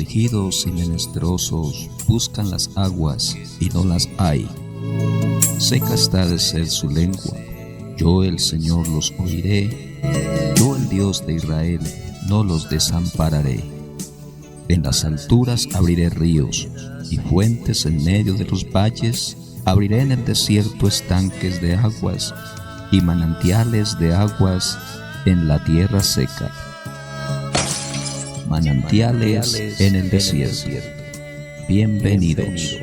afligidos y menesterosos buscan las aguas y no las hay. Seca está de sed su lengua. Yo el Señor los oiré. Yo el Dios de Israel no los desampararé. En las alturas abriré ríos y fuentes en medio de los valles. Abriré en el desierto estanques de aguas y manantiales de aguas en la tierra seca. Manantiales en el desierto. Bienvenidos.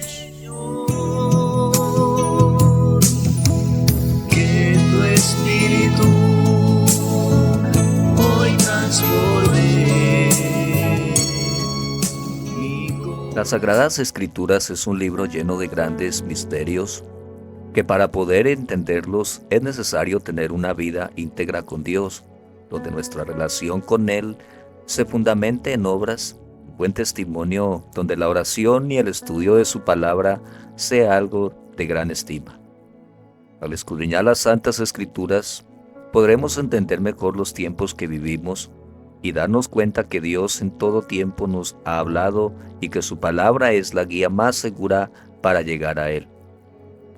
Que tu espíritu hoy transforme mi corazón. Las Sagradas Escrituras es un libro lleno de grandes misterios que para poder entenderlos es necesario tener una vida íntegra con Dios, donde nuestra relación con Él se fundamente en obras, buen testimonio, donde la oración y el estudio de su palabra sea algo de gran estima. Al escudriñar las Santas Escrituras, podremos entender mejor los tiempos que vivimos y darnos cuenta que Dios en todo tiempo nos ha hablado y que su palabra es la guía más segura para llegar a Él.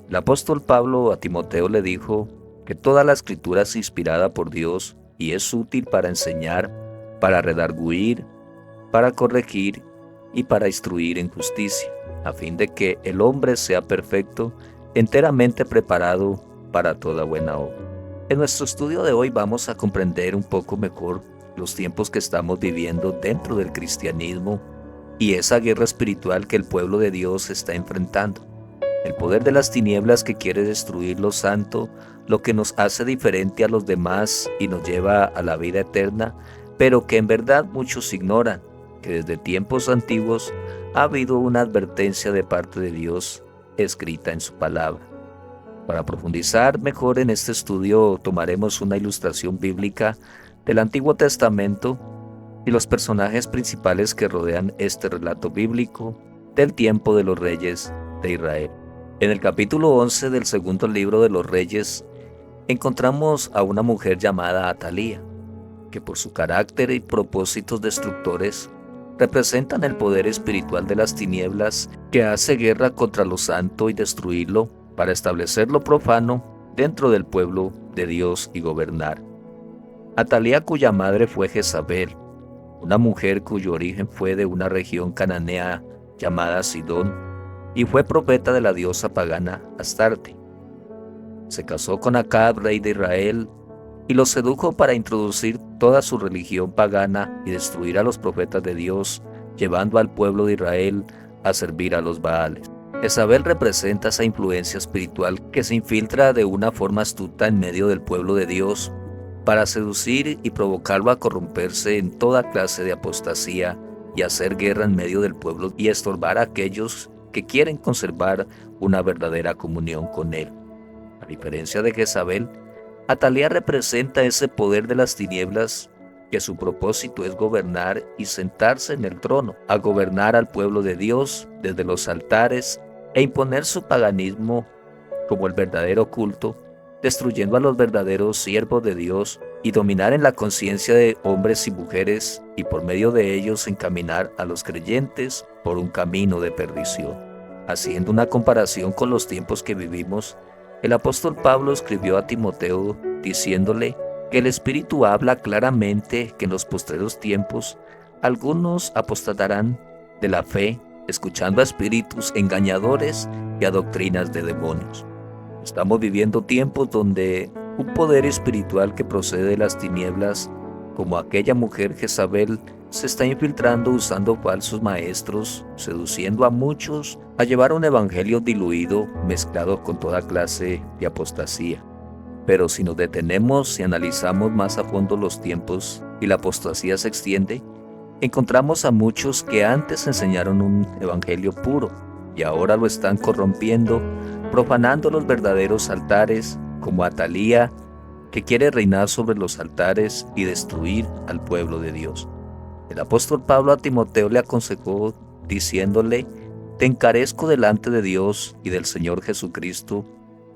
El apóstol Pablo a Timoteo le dijo que toda la Escritura es inspirada por Dios y es útil para enseñar, para redarguir, para corregir y para instruir en justicia, a fin de que el hombre sea perfecto, enteramente preparado para toda buena obra. En nuestro estudio de hoy vamos a comprender un poco mejor los tiempos que estamos viviendo dentro del cristianismo y esa guerra espiritual que el pueblo de Dios está enfrentando. El poder de las tinieblas que quiere destruir lo santo, lo que nos hace diferente a los demás y nos lleva a la vida eterna, pero que en verdad muchos ignoran, que desde tiempos antiguos ha habido una advertencia de parte de Dios escrita en su palabra. Para profundizar mejor en este estudio tomaremos una ilustración bíblica del Antiguo Testamento y los personajes principales que rodean este relato bíblico del tiempo de los reyes de Israel. En el capítulo 11 del segundo libro de los Reyes encontramos a una mujer llamada Atalía, que por su carácter y propósitos destructores representan el poder espiritual de las tinieblas que hace guerra contra lo santo y destruirlo para establecer lo profano dentro del pueblo de Dios y gobernar. Atalía, cuya madre fue Jezabel, una mujer cuyo origen fue de una región cananea llamada Sidón, y fue profeta de la diosa pagana Astarte. Se casó con Acab, rey de Israel, y lo sedujo para introducir toda su religión pagana y destruir a los profetas de Dios, llevando al pueblo de Israel a servir a los Baales. Jezabel representa esa influencia espiritual que se infiltra de una forma astuta en medio del pueblo de Dios para seducir y provocarlo a corromperse en toda clase de apostasía y hacer guerra en medio del pueblo y estorbar a aquellos que quieren conservar una verdadera comunión con Él. A diferencia de Jezabel, Atalía representa ese poder de las tinieblas que su propósito es gobernar y sentarse en el trono, a gobernar al pueblo de Dios desde los altares e imponer su paganismo como el verdadero culto, destruyendo a los verdaderos siervos de Dios y dominar en la conciencia de hombres y mujeres y por medio de ellos encaminar a los creyentes por un camino de perdición. Haciendo una comparación con los tiempos que vivimos, el apóstol Pablo escribió a Timoteo diciéndole que el Espíritu habla claramente que en los postreros tiempos algunos apostatarán de la fe, escuchando a espíritus engañadores y a doctrinas de demonios. Estamos viviendo tiempos donde un poder espiritual que procede de las tinieblas, como aquella mujer Jezabel, se está infiltrando usando falsos maestros, seduciendo a muchos a llevar un evangelio diluido, mezclado con toda clase de apostasía. Pero si nos detenemos y analizamos más a fondo los tiempos y la apostasía se extiende, encontramos a muchos que antes enseñaron un evangelio puro y ahora lo están corrompiendo, profanando los verdaderos altares, como Atalía, que quiere reinar sobre los altares y destruir al pueblo de Dios. El apóstol Pablo a Timoteo le aconsejó diciéndole: te encarezco delante de Dios y del Señor Jesucristo,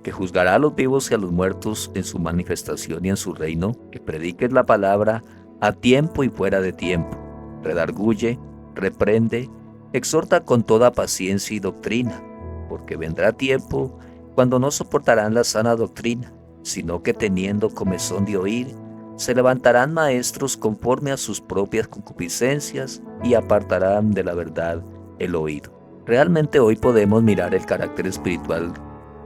que juzgará a los vivos y a los muertos en su manifestación y en su reino, que prediques la palabra a tiempo y fuera de tiempo, redarguye, reprende, exhorta con toda paciencia y doctrina, porque vendrá tiempo cuando no soportarán la sana doctrina, sino que teniendo comezón de oír, se levantarán maestros conforme a sus propias concupiscencias y apartarán de la verdad el oído. Realmente hoy podemos mirar el carácter espiritual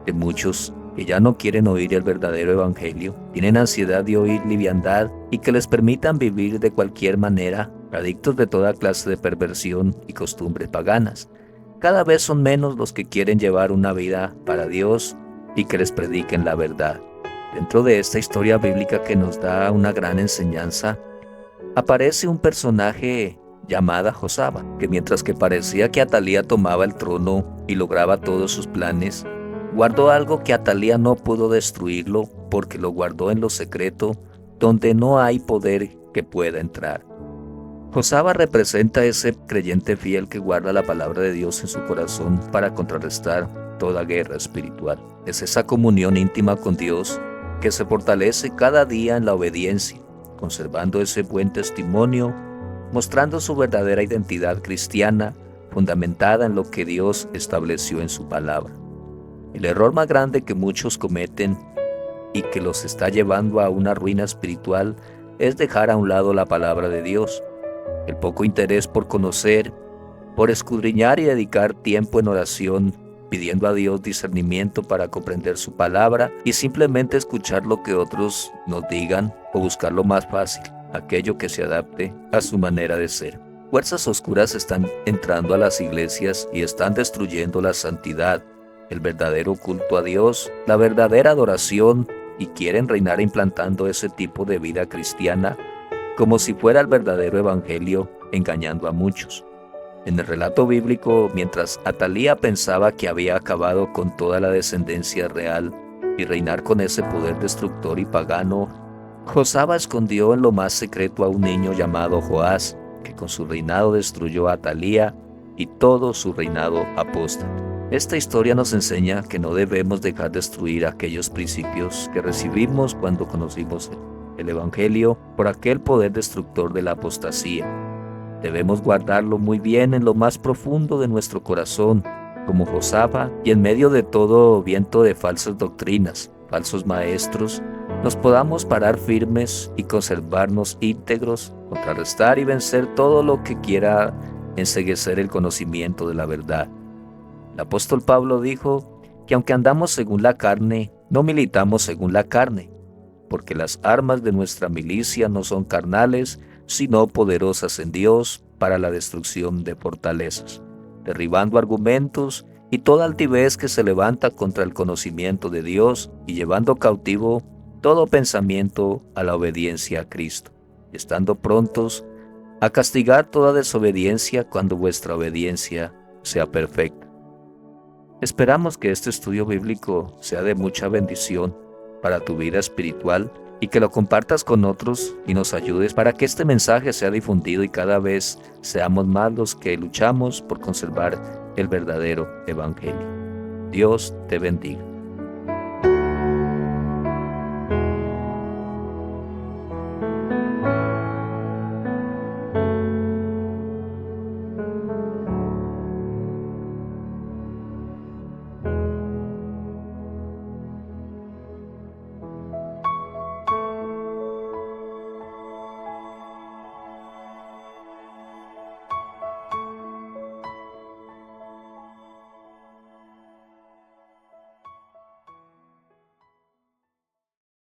de muchos que ya no quieren oír el verdadero evangelio, tienen ansiedad de oír liviandad y que les permitan vivir de cualquier manera, adictos de toda clase de perversión y costumbres paganas. Cada vez son menos los que quieren llevar una vida para Dios y que les prediquen la verdad. Dentro de esta historia bíblica que nos da una gran enseñanza, aparece un personaje llamado Josaba, que mientras que parecía que Atalía tomaba el trono y lograba todos sus planes, guardó algo que Atalía no pudo destruirlo porque lo guardó en lo secreto, donde no hay poder que pueda entrar. Josaba representa a ese creyente fiel que guarda la palabra de Dios en su corazón para contrarrestar toda guerra espiritual. Es esa comunión íntima con Dios que se fortalece cada día en la obediencia, conservando ese buen testimonio, mostrando su verdadera identidad cristiana, fundamentada en lo que Dios estableció en su palabra. El error más grande que muchos cometen y que los está llevando a una ruina espiritual es dejar a un lado la palabra de Dios. El poco interés por conocer, por escudriñar y dedicar tiempo en oración, pidiendo a Dios discernimiento para comprender su palabra y simplemente escuchar lo que otros nos digan o buscar lo más fácil, aquello que se adapte a su manera de ser. Fuerzas oscuras están entrando a las iglesias y están destruyendo la santidad, el verdadero culto a Dios, la verdadera adoración, y quieren reinar implantando ese tipo de vida cristiana como si fuera el verdadero evangelio, engañando a muchos. En el relato bíblico, mientras Atalía pensaba que había acabado con toda la descendencia real y reinar con ese poder destructor y pagano, Josaba escondió en lo más secreto a un niño llamado Joás, que con su reinado destruyó a Atalía y todo su reinado apóstata. Esta historia nos enseña que no debemos dejar destruir aquellos principios que recibimos cuando conocimos el Evangelio por aquel poder destructor de la apostasía. Debemos guardarlo muy bien en lo más profundo de nuestro corazón, como Josaba, y en medio de todo viento de falsas doctrinas, falsos maestros, nos podamos parar firmes y conservarnos íntegros, contrarrestar y vencer todo lo que quiera enceguecer el conocimiento de la verdad. El apóstol Pablo dijo que aunque andamos según la carne, no militamos según la carne, porque las armas de nuestra milicia no son carnales, sino poderosas en Dios para la destrucción de fortalezas, derribando argumentos y toda altivez que se levanta contra el conocimiento de Dios y llevando cautivo todo pensamiento a la obediencia a Cristo, estando prontos a castigar toda desobediencia cuando vuestra obediencia sea perfecta. Esperamos que este estudio bíblico sea de mucha bendición para tu vida espiritual y que lo compartas con otros y nos ayudes para que este mensaje sea difundido y cada vez seamos más los que luchamos por conservar el verdadero evangelio. Dios te bendiga.